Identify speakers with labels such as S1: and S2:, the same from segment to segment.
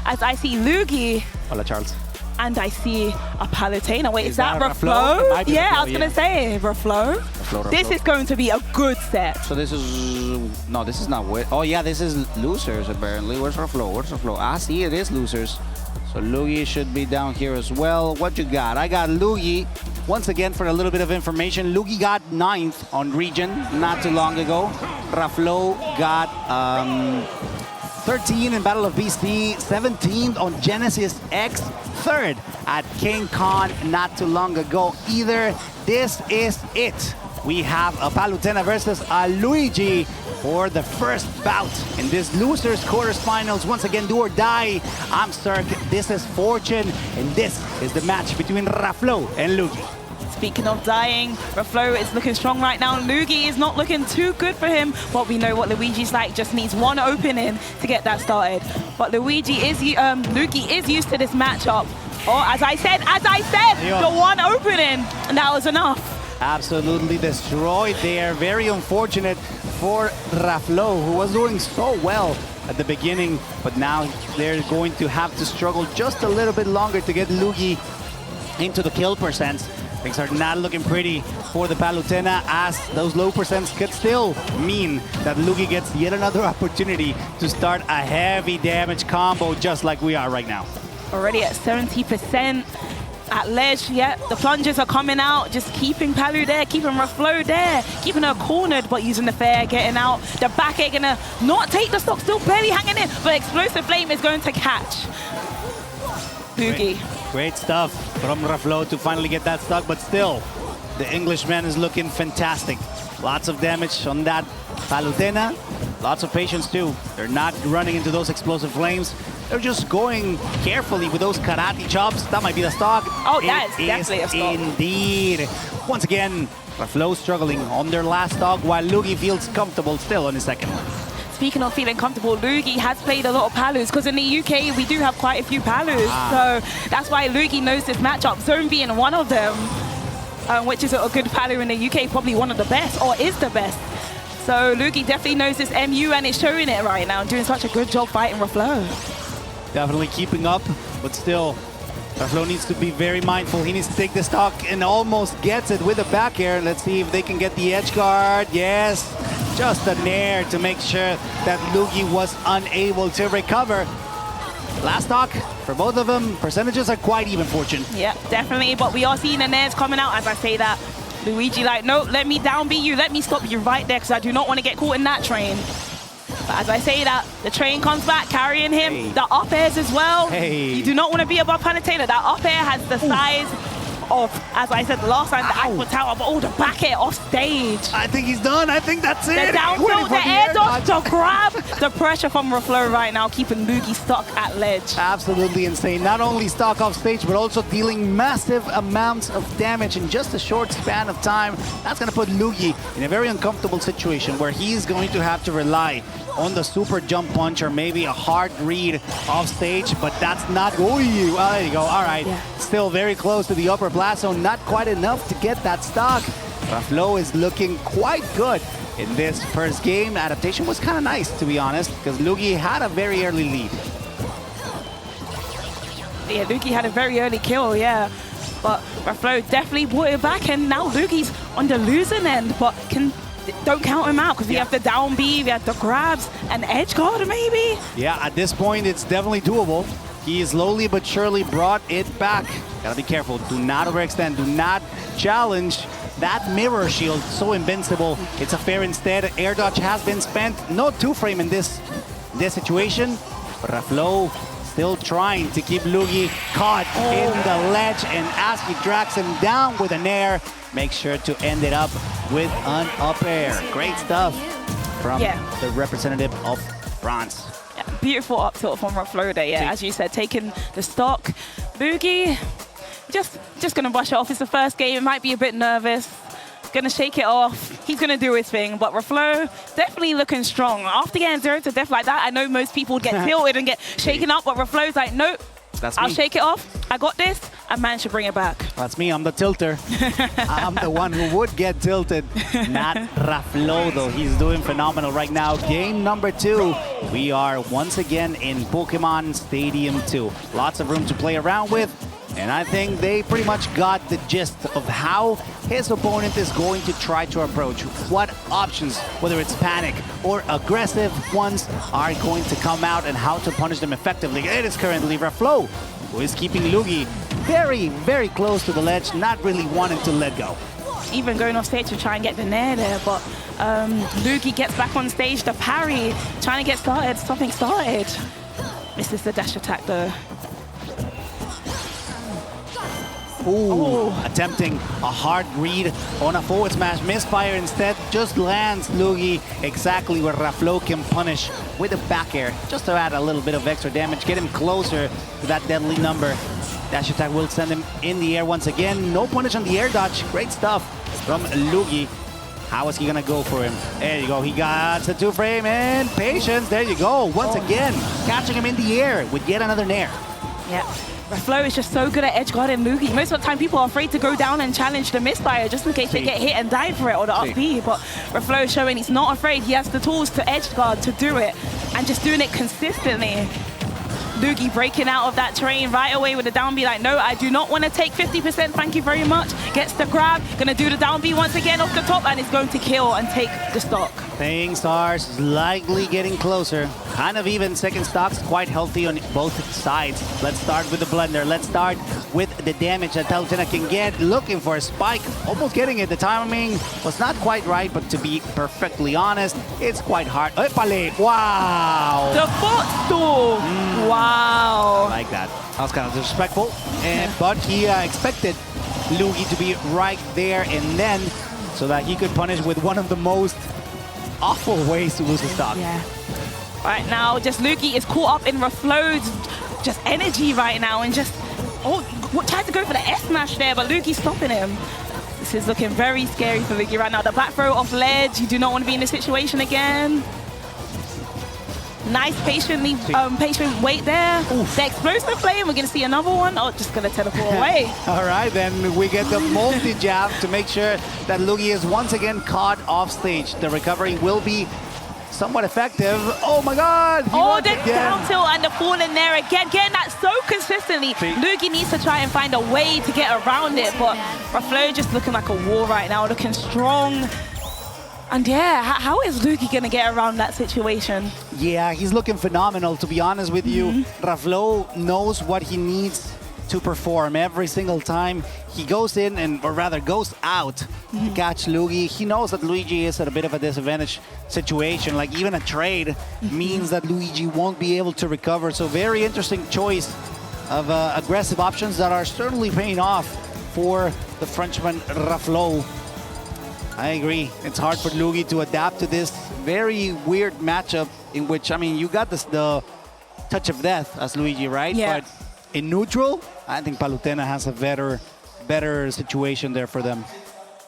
S1: as I see Lugi.
S2: Hola, Charles.
S1: And I see a Palutena. Wait, is that
S2: Raflow?
S1: Raflow? Yeah, I was going to say Raflow. This is going to be a good set.
S2: So this is... No, this is not... Oh, yeah, this is losers, apparently. Where's Raflow? Where's Raflow? Ah, see, it is losers. So Lugi should be down here as well. What you got? I got Lugi. Once again, for a little bit of information, Lugi got 9th on region not too long ago. Raflow got 13 in Battle of BC, 17th on Genesis X, 3rd at King Khan not too long ago either. This is it. We have a Palutena versus a Luigi for the first bout in this losers quarterfinals. Once again, do or die. I'm Cirque, this is Fortune, and this is the match between Raflow and Lugi.
S1: Speaking of dying, Raflow is looking strong right now. Lugi is not looking too good for him, but we know what Luigi's like. Just needs one opening to get that started. But Luigi is Lugi is used to this matchup. Or as I said, the one opening, and that was enough.
S2: Absolutely destroyed there. Very unfortunate for Raflow, who was doing so well at the beginning, but now they're going to have to struggle just a little bit longer to get Lugi into the kill percents. Things are not looking pretty for the Palutena, as those low percents could still mean that Lugi gets yet another opportunity to start a heavy damage combo just like we are right now.
S1: Already at 70% at ledge, yeah, the plungers are coming out, just keeping Palu there, keeping Raflow there, keeping her cornered, but using the fair, getting out. The back air gonna not take the stock, still barely hanging in, but Explosive Flame is going to catch Lugi.
S2: Great stuff from Raflow to finally get that stock, but still, the Englishman is looking fantastic. Lots of damage on that Palutena, lots of patience too. They're not running into those explosive flames. They're just going carefully with those karate chops. That might be the stock.
S1: Oh, that is definitely a stock.
S2: Indeed. Once again, Raflow struggling on their last stock, while Lugi feels comfortable still on his second one.
S1: Speaking of feeling comfortable, Lugi has played a lot of Palus, because in the UK we do have quite a few Palus. So that's why Lugi knows this matchup, Zone being one of them, which is a good Palu in the UK, probably one of the best, or is the best. So Lugi definitely knows this MU, and it's showing it right now, doing such a good job fighting Raflow.
S2: Definitely keeping up, but still, Raflow needs to be very mindful. He needs to take the stock and almost gets it with a back air. Let's see if they can get the edge guard. Yes, just a nair to make sure that Lugi was unable to recover. Last stock for both of them. Percentages are quite even, Fortune.
S1: Yeah, definitely, but we are seeing the nairs coming out as I say that. Luigi like, no, let me down beat you, let me stop you right there, because I do not want to get caught in that train. But as I say that, the train comes back carrying him, the up airs as well. You do not want to be above Palutena. That up air has the size of, as I said the last time, the Aqua Tower, but the back air off stage.
S2: I think he's done. I think that's it.
S1: The down tilt, the air dodge, the grab, the pressure from Raflow right now, keeping Lugi stuck at ledge.
S2: Absolutely insane. Not only stuck off stage, but also dealing massive amounts of damage in just a short span of time. That's going to put Lugi in a very uncomfortable situation where he's going to have to rely on the super jump punch or maybe a hard read off stage, but that's not... Oh, well, there you go. All right. Still very close to the upper blast zone. Not quite enough to get that stock. Raflow is looking quite good in this first game. Adaptation was kind of nice, to be honest, because Lugi had a very early lead.
S1: Yeah, Lugi had a very early kill, yeah. But Raflow definitely brought it back, and now Lugi's on the losing end, but don't count him out, because we have the down B, we have the grabs, and edge guard maybe?
S2: Yeah, at this point, it's definitely doable. He slowly but surely brought it back. Gotta be careful. Do not overextend. Do not challenge that mirror shield. So invincible. It's a fair instead. Air dodge has been spent. No two-frame in this situation. Raflow still trying to keep Lugi caught in the ledge, and as he drags him down with an air, make sure to end it up with an up air. Great stuff from the representative of France.
S1: Yeah, beautiful up tilt from Raflow there, yeah, as you said, taking the stock. Lugi, just gonna brush it off. It's the first game, it might be a bit nervous. Gonna shake it off. He's gonna do his thing, but Raflow definitely looking strong. After getting 0 to death like that, I know most people would get tilted and get shaken up, but Raflow's like, nope, I'll shake it off. I got this, and man should bring it back.
S2: That's me, I'm the tilter. I'm the one who would get tilted. Not Raflow, though. He's doing phenomenal right now. Game number 2. We are once again in Pokemon Stadium 2. Lots of room to play around with. And I think they pretty much got the gist of how his opponent is going to try to approach. What options, whether it's panic or aggressive ones, are going to come out and how to punish them effectively. It is currently Raflow, who is keeping Lugi very, very close to the ledge, not really wanting to let go.
S1: Even going off stage to try and get the nair there, but Lugi gets back on stage, the parry, trying to get started, something started. Misses the dash attack though.
S2: Ooh, attempting a hard read on a forward smash. Misfire instead, just lands Lugi exactly where Raflow can punish with a back air, just to add a little bit of extra damage, get him closer to that deadly number. Dash attack will send him in the air once again. No punish on the air dodge. Great stuff from Lugi. How is he gonna go for him? There you go, he got the 2-frame and patience. There you go, once again, catching him in the air with yet another nair.
S1: Yeah. Raflow is just so good at edge guarding Lugi. Most of the time, people are afraid to go down and challenge the misfire just in case they get hit and die for it or the up B. But Raflow is showing he's not afraid. He has the tools to edge guard to do it and just doing it consistently. Lugi breaking out of that train right away with the down B, like, no, I do not want to take 50%, thank you very much. Gets the grab, gonna do the down B once again off the top, and is going to kill and take the stock.
S2: Things are slightly getting closer. Kind of even second stocks, quite healthy on both sides. Let's start with the blender. Let's start with the damage that Palutena can get. Looking for a spike, almost getting it. The timing was not quite right, but to be perfectly honest, it's quite hard. Epale, wow!
S1: The footstool! Wow!
S2: I like that. That was kind of disrespectful, but he expected Lugi to be right there and then, so that he could punish with one of the most awful ways to lose the stock.
S1: Yeah. Right now, just Lugi is caught up in Raflow's just energy right now and just, tried to go for the S smash there, but Lugi's stopping him. This is looking very scary for Lugi right now. The back throw off ledge, you do not want to be in this situation again. Nice patient wait there. Oof. The explosive play, and we're going to see another one. Oh, just going to teleport away.
S2: All right, then we get the multi-jab to make sure that Lugi is once again caught off stage. The recovery will be somewhat effective. Oh my God!
S1: Oh, the down tilt and the fall in there again. Getting that so consistently. Lugi needs to try and find a way to get around it, but Raflow just looking like a wall right now, looking strong. And yeah, how is Lugi going to get around that situation?
S2: Yeah, he's looking phenomenal, to be honest with you. Raflow knows what he needs to perform every single time he goes in, or rather goes out to catch Lugi. He knows that Luigi is at a bit of a disadvantage situation. Like, even a trade means that Luigi won't be able to recover. So very interesting choice of aggressive options that are certainly paying off for the Frenchman Raflow. I agree. It's hard for Lugi to adapt to this very weird matchup in which, I mean, you got the touch of death as Luigi, right?
S1: Yeah.
S2: But in neutral, I think Palutena has a better situation there for them.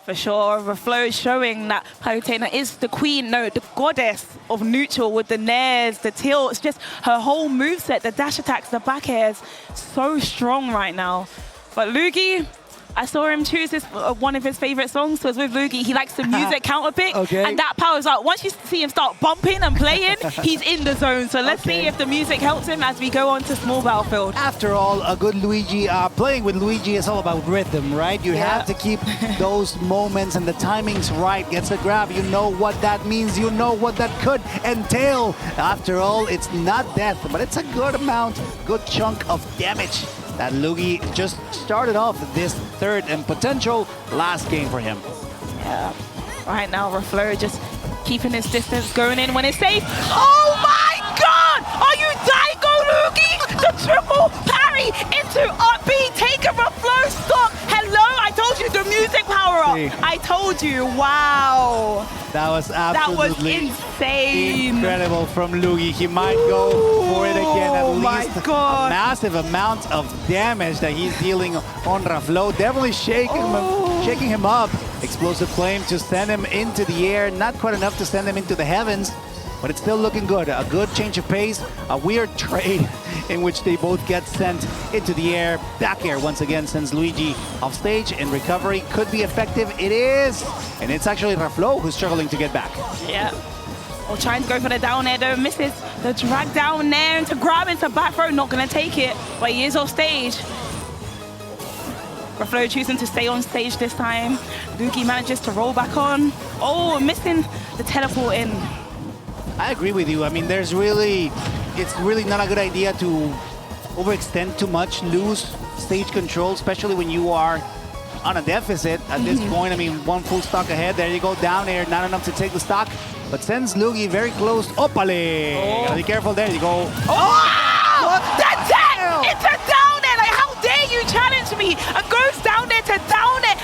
S1: For sure, Raflow is showing that Palutena is the queen, no, the goddess of neutral with the nairs, the tilts, just her whole moveset, the dash attacks, the back airs, so strong right now. But Lugi, I saw him choose one of his favorite songs was with Lugi. He likes the music counter pick, and that powers up. Once you see him start bumping and playing, he's in the zone. So let's see if the music helps him as we go on to small battlefield.
S2: After all, a good Luigi, playing with Luigi is all about rhythm, right? You have to keep those moments and the timings right. Gets a grab, you know what that means, you know what that could entail. After all, it's not death, but it's a good amount, good chunk of damage that Lugi just started off this third and potential last game for him.
S1: Yeah, right now Raflow just keeping his distance, going in when it's safe. Oh my God! Are you Daigo Lugi? The triple parry into up B, take a Raflow stock. Hello, I told you the music power up. I told you, wow.
S2: That was absolutely
S1: insane.
S2: Incredible from Lugi. He might go for it again. At least a massive amount of damage that he's dealing on Raflow. Definitely shaking him up. Explosive flame to send him into the air. Not quite enough to send him into the heavens. but it's still looking good. A good change of pace, a weird trade in which they both get sent into the air. Back air once again sends Luigi off stage, and recovery could be effective. It is, and it's actually Raflow who's struggling to get back.
S1: Yeah. Or trying to go for the down air though, misses the drag down there into grab into back throw, not gonna take it, but he is off stage. Raflow choosing to stay on stage this time. Lugi manages to roll back on. Oh, missing the teleport in.
S2: I agree with you. I mean, it's really not a good idea to overextend too much, lose stage control, especially when you are on a deficit at this point. I mean, one full stock ahead. There you go, down air, not enough to take the stock, but sends Lugi very close. Opale!
S1: Oh.
S2: Gotta be careful there. You go.
S1: Oh!
S2: What
S1: The tech! It's a down air! Like, how dare you challenge me? And goes down there to down air.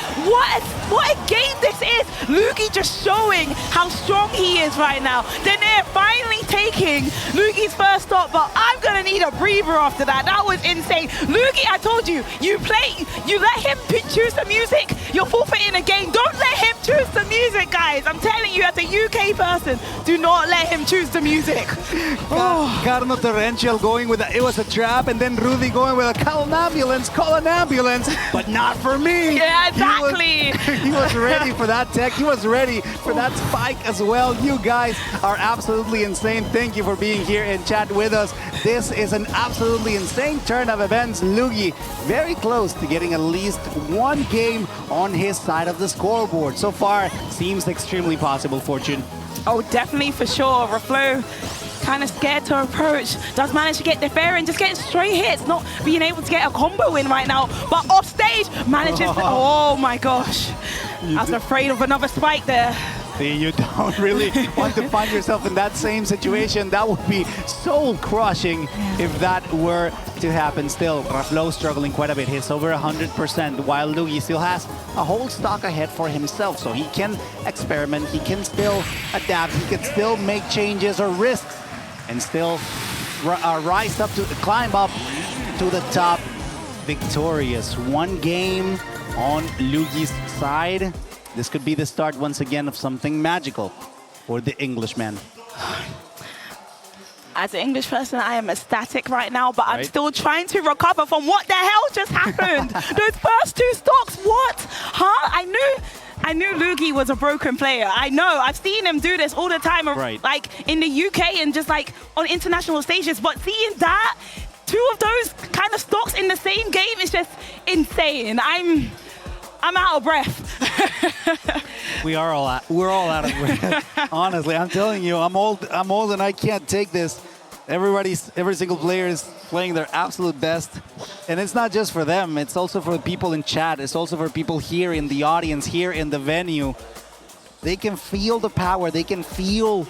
S1: What a game this is! Lugi just showing how strong he is right now. Then they're finally taking Lugi's first stop, but I'm gonna need a breather after that. That was insane. Lugi, I told you, you let him choose the music, you're forfeiting a game. Don't let him choose the music, guys. I'm telling you, as a UK person, do not let him choose the music.
S2: Carno Torrential going with it was a trap, and then Rudy going with a call an ambulance, but not for me.
S1: Yeah, exactly.
S2: He was ready for that tech. He was ready for that spike as well. You guys are absolutely insane. Thank you for being here and chat with us. This is an absolutely insane turn of events. Lugi very close to getting at least one game on his side of the scoreboard. So far, seems extremely possible, Fortune.
S1: Oh, definitely, for sure. Raflow kind of scared to approach. Does manage to get the fair and just get straight hits. Not being able to get a combo in right now. But off stage, manages to... Oh my gosh. I was afraid of another spike there.
S2: See, you don't really want to find yourself in that same situation. That would be soul crushing if that were to happen. Still, Raflow struggling quite a bit. He's over 100%, while Lugi still has a whole stock ahead for himself. So he can experiment, he can still adapt, he can still make changes or risks, and still rise up to climb up to the top victorious. One game on Lugi's side. This could be the start once again of something magical for the Englishman.
S1: As an English person, I am ecstatic right now, but I'm still trying to recover from what the hell just happened. Those first two stocks, what? Huh? I knew Lugi was a broken player. I know. I've seen him do this all the time, like in the UK and just like on international stages. But seeing that, two of those kind of stocks in the same game is just insane. I'm out of breath.
S2: We're all out of breath. Honestly, I'm telling you, I'm old and I can't take this. Every single player is playing their absolute best. And it's not just for them, it's also for the people in chat. It's also for people here in the audience, here in the venue. They can feel the power, they can feel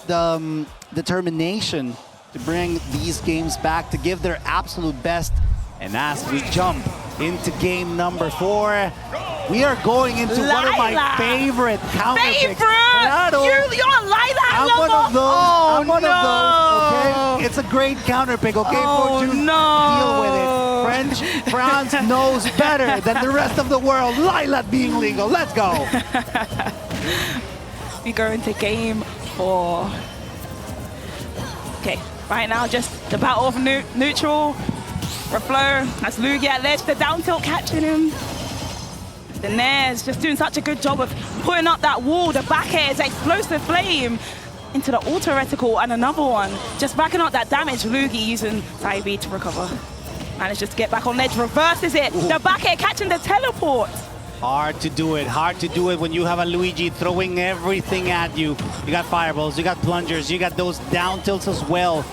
S2: the determination to bring these games back, to give their absolute best. And as we jump into game number 4, we are going into one of my favorite counter picks.
S1: You're Lilac.
S2: I'm one of those. I'm one of those. Okay, it's a great counter pick. Okay, Fortune, deal with it. France knows better than the rest of the world. Lilac being legal. Let's go.
S1: We go into game 4. Okay, right now just the battle of neutral. Raflow has Lugi at ledge, the down tilt catching him. The Nair's just doing such a good job of putting up that wall. The back air is explosive flame into the auto reticle, and another one. Just backing up that damage. Lugi using side B to recover. Manages to get back on ledge, reverses it. Ooh. The back air catching the teleport.
S2: Hard to do it when you have a Luigi throwing everything at you. You got fireballs, you got plungers, you got those down tilts as well.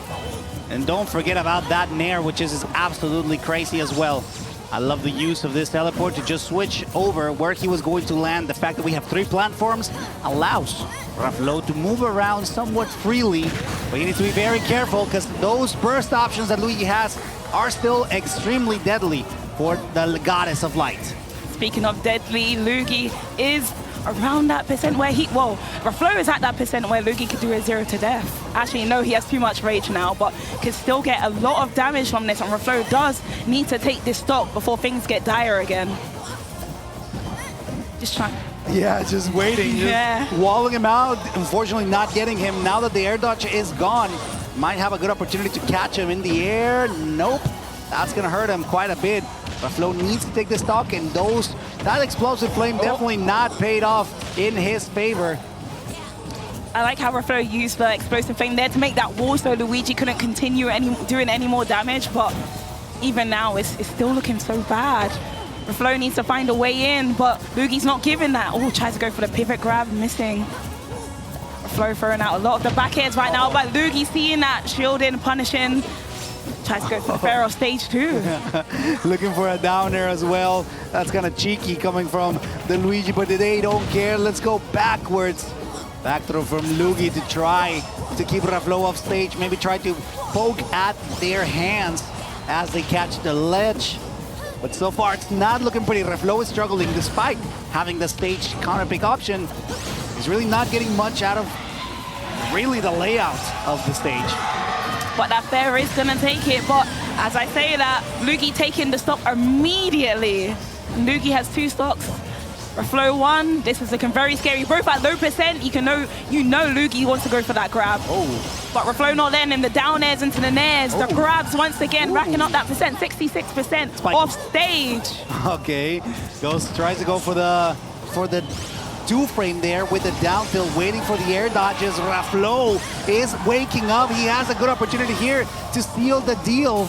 S2: And don't forget about that Nair, which is absolutely crazy as well. I love the use of this teleport to just switch over where he was going to land. The fact that we have 3 platforms allows Raflow to move around somewhat freely. But you need to be very careful because those burst options that Luigi has are still extremely deadly for the Goddess of Light.
S1: Speaking of deadly, Lugi is around that percent where Raflow is at that percent where Lugi could do a 0 to death. Actually, no, he has too much rage now, but could still get a lot of damage from this, and Raflow does need to take this stock before things get dire again. Just trying.
S2: Yeah, just waiting, just walling him out. Unfortunately, not getting him. Now that the air dodge is gone, might have a good opportunity to catch him in the air. Nope, that's gonna hurt him quite a bit. Raflow needs to take the stock, and that explosive flame definitely not paid off in his favor.
S1: I like how Raflow used the explosive flame there to make that wall so Luigi couldn't continue doing any more damage, but even now it's still looking so bad. Raflow needs to find a way in, but Lugi's not giving that. Oh, tries to go for the pivot grab, missing. Raflow throwing out a lot of the back airs right now, but Lugi seeing that, shielding, punishing. Tries to go for the fair off stage too.
S2: Looking for a down air as well. That's kind of cheeky coming from the Luigi, but they don't care. Let's go backwards. Back throw from Lugi to try to keep Raflow off stage. Maybe try to poke at their hands as they catch the ledge. But so far, it's not looking pretty. Raflow is struggling despite having the stage counter pick option. He's really not getting much out of really the layout of the stage.
S1: But that fair is gonna take it. But as I say that, Lugi taking the stock immediately. Lugi has 2 stocks. Raflow 1. This is looking very scary. Both at low percent. You know Lugi wants to go for that grab.
S2: Oh.
S1: But Raflow not letting him. The down airs into the nairs. The grabs once again, racking up that percent. 66% off stage.
S2: Okay. Tries to go for the 2-frame there with the down tilt, waiting for the air dodges. Raflow is waking up. He has a good opportunity here to seal the deal.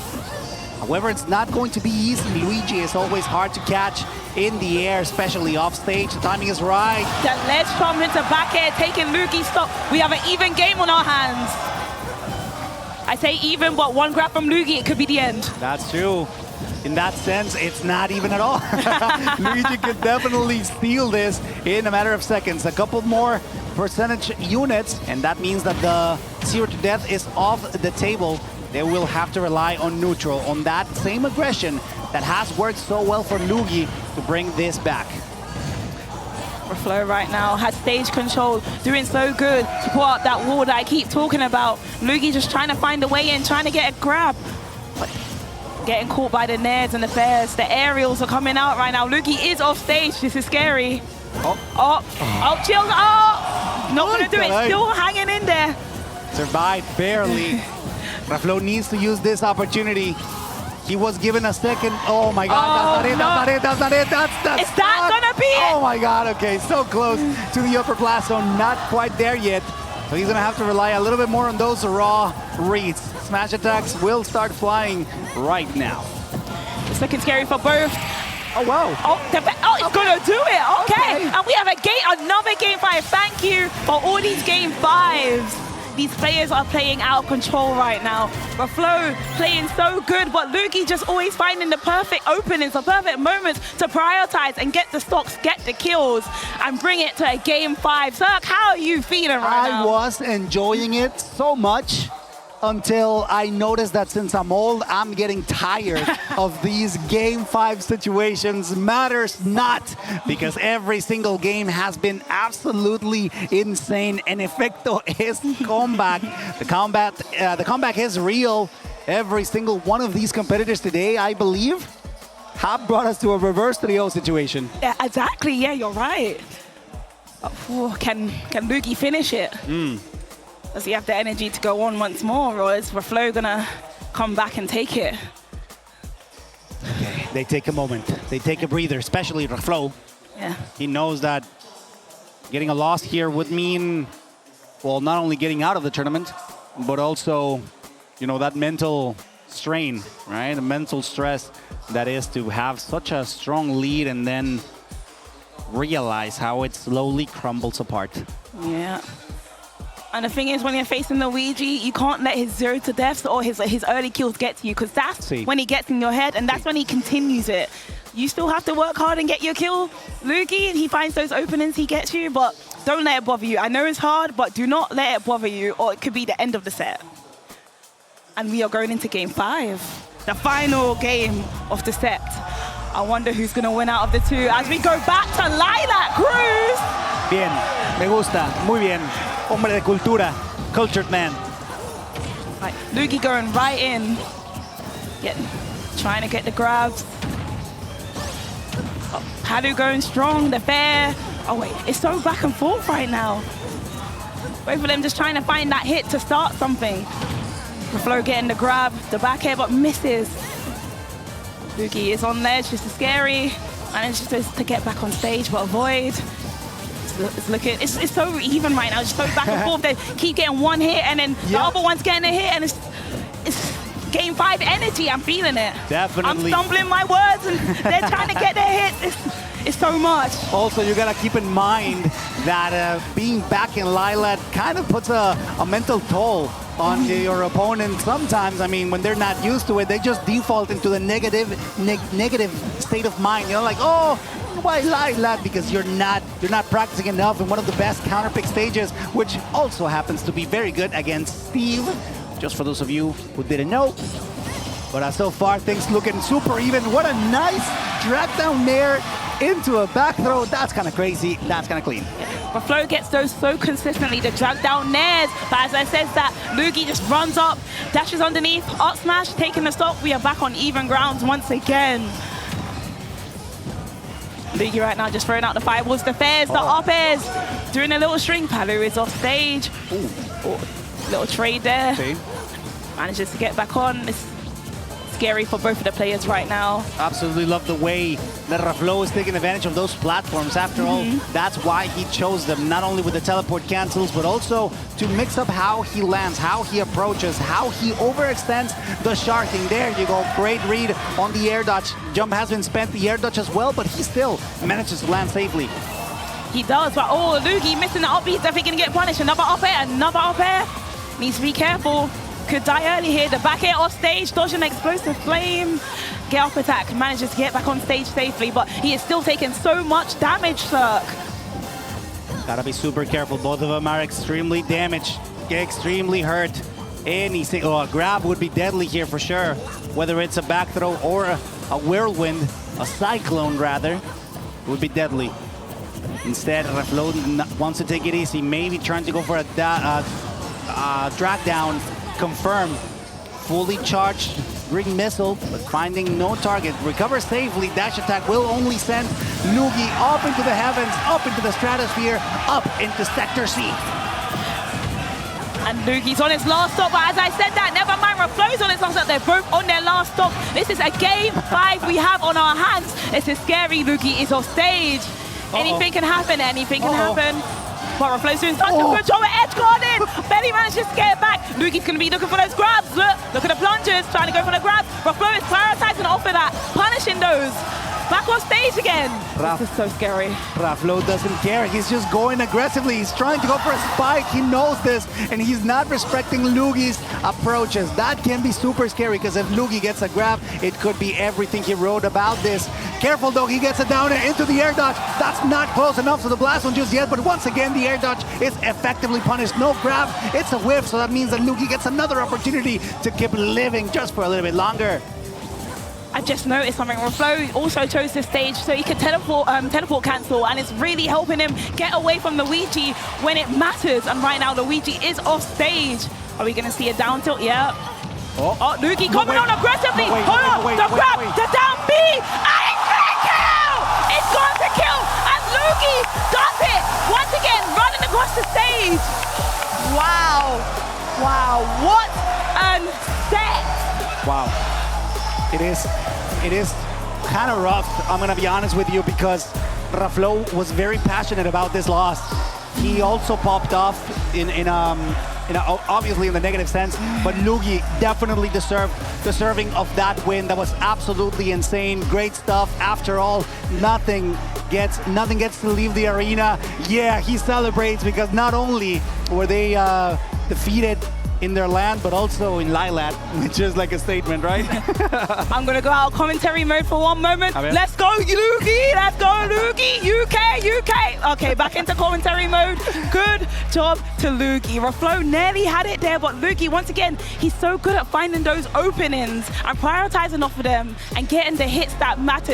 S2: However, it's not going to be easy. Luigi is always hard to catch in the air, especially off stage. The timing is right.
S1: That ledge from into back air, taking Lugi's stock. We have an even game on our hands. I say even, but 1 grab from Lugi, it could be the end.
S2: That's true. In that sense, it's not even at all. Luigi could definitely steal this in a matter of seconds. A couple more percentage units, and that means that the 0 to death is off the table. They will have to rely on neutral, on that same aggression that has worked so well for Lugi to bring this back.
S1: Raflow right now has stage control, doing so good to pull out that wall that I keep talking about. Lugi just trying to find a way in, trying to get a grab. But getting caught by the nairs and the fairs. The aerials are coming out right now. Lugi is off stage. This is scary. Chill. Not gonna do it. Still hanging in there.
S2: Survived barely. Raflow needs to use this opportunity. He was given a second. Oh my God, that's not it, that's not it.
S1: Is that gonna be it?
S2: Oh my God, okay, so close to the upper class zone, not quite there yet. So he's gonna have to rely a little bit more on those raw reads. Smash attacks will start flying right now.
S1: It's looking scary for both.
S2: Oh, wow.
S1: It's gonna do it, okay. And we have another game 5. Thank you for all these game 5s. These players are playing out of control right now. Raflow playing so good, but Lugi just always finding the perfect openings, the perfect moments to prioritize and get the stocks, get the kills, and bring it to a game 5. Zerk, how are you feeling right now?
S2: I was enjoying it so much until I noticed that since I'm old, I'm getting tired of these game 5 situations. Matters not, because every single game has been absolutely insane. And Efecto is comeback. The comeback is real. Every single one of these competitors today, I believe, have brought us to a reverse 3-0 situation.
S1: Yeah, exactly. Yeah, you're right. Can Lugi finish it? Does he have the energy to go on once more, or is Raflow gonna come back and take it?
S2: Okay, they take a moment. They take a breather, especially Raflow.
S1: Yeah.
S2: He knows that getting a loss here would mean, well, not only getting out of the tournament, but also, you know, that mental strain, right? The mental stress that is to have such a strong lead and then realize how it slowly crumbles apart.
S1: Yeah. And the thing is, when you're facing the Luigi, you can't let his 0 to deaths or his early kills get to you, because that's when he gets in your head, and that's when he continues it. You still have to work hard and get your kill. Lugi, he finds those openings, he gets you, but don't let it bother you. I know it's hard, but do not let it bother you, or it could be the end of the set. And we are going into game 5, the final game of the set. I wonder who's going to win out of the two as we go back to Lilac Cruz.
S2: Bien, me gusta, muy bien. Hombre de cultura, cultured man.
S1: Right, Lugi going right in. Trying to get the grabs. Padu going strong, the fair. Oh wait, it's so back and forth right now. Both of them just trying to find that hit to start something. Raflow getting the grab, the back air, but misses. Lugi is on ledge, just scary. Manages to get back on stage, but avoid. It's so even right now, it's so back and forth. They keep getting one hit, and then the other one's getting a hit, and it's Game 5 energy. I'm feeling it.
S2: Definitely.
S1: I'm stumbling my words, and they're trying to get their hits. It's so much.
S2: Also, you gotta keep in mind that being back in Lilat kind of puts a mental toll on your opponent. Sometimes, I mean, when they're not used to it, they just default into the negative state of mind. You know, like, oh, why Lilat? Because you're not practicing enough in one of the best counterpick stages, which also happens to be very good against Steve. Just for those of you who didn't know. But so far, things looking super even. What a nice drag down there into a back throw. That's kind of crazy. That's kind of clean.
S1: Raflow gets those so consistently, the drag down nairs. But as I said, that Lugi just runs up, dashes underneath, up smash, taking the stop. We are back on even grounds once again. Lugi right now just throwing out the fireballs, the fairs, the up airs, doing a little string. Palu is off stage. Ooh. Little trade there. Okay. Manages to get back on. It's scary for both of the players right now.
S2: Absolutely love the way that Raflow is taking advantage of those platforms. After all, that's why he chose them, not only with the teleport cancels, but also to mix up how he lands, how he approaches, how he overextends the sharking. There you go, great read on the air dodge. Jump has been spent, the air dodge as well, but he still manages to land safely.
S1: He does, but oh, Lugi missing the up, he's definitely going to get punished. Another up air, another up air. Needs to be careful. Could die early here. The back air off stage, dodging an explosive flame. Get up attack, manages to get back on stage safely, but he is still taking so much damage, Cirque.
S2: Gotta be super careful. Both of them are extremely damaged, extremely hurt. A grab would be deadly here for sure. Whether it's a back throw or a whirlwind, a cyclone rather, would be deadly. Instead, Raflow wants to take it easy, maybe trying to go for a drag down, confirm, fully charged green missile, but finding no target. Recover safely, dash attack will only send Lugi up into the heavens, up into the stratosphere, up into Sector C.
S1: And Lugi's on his last stop, but as I said that, never mind, Raflow's on his last stop. They're both on their last stop. This is a Game 5 we have on our hands. This is scary. Lugi is off stage. Anything can happen, anything can happen. But Raflow's doing such a good job at edge guarding. Barely manages to get it back. Lugi's going to be looking for those grabs. Look at the plungers, trying to go for the grabs. Raflow is prioritizing off of that, punishing those. Back on stage again. This is so scary.
S2: Raflow doesn't care. He's just going aggressively. He's trying to go for a spike. He knows this, and he's not respecting Lugi's approaches. That can be super scary, because if Lugi gets a grab, it could be everything he wrote about this. Careful though, he gets it down into the air dodge. That's not close enough to the blast one just yet, but once again, the air dodge is effectively punished. No grab, it's a whiff, so that means that Lugi gets another opportunity to keep living just for a little bit longer.
S1: I just noticed something. Raflow also chose this stage so he could teleport cancel, and it's really helping him get away from Luigi when it matters. And right now, Luigi is off stage. Are we going to see a down tilt? Yeah. Oh, Lugi coming on aggressively. Hold on, the grab, the down B, and it's going to kill! It's going to kill, and Lugi does it once again, running across the stage. Wow, wow, what a set!
S2: Wow. It is kind of rough, I'm gonna be honest with you, because Raflow was very passionate about this loss. He also popped off in obviously in the negative sense, but Lugi definitely deserving of that win. That was absolutely insane. Great stuff. After all, nothing gets to leave the arena. Yeah, he celebrates because not only were they defeated in their land, but also in Lilat, which is like a statement, right?
S1: I'm gonna go out commentary mode for one moment. Let's go, Lugi! Let's go, Lugi! UK! Okay, back into commentary mode. Good job to Lugi. Raflow nearly had it there, but Lugi, once again, he's so good at finding those openings and prioritizing off of them and getting the hits that matter.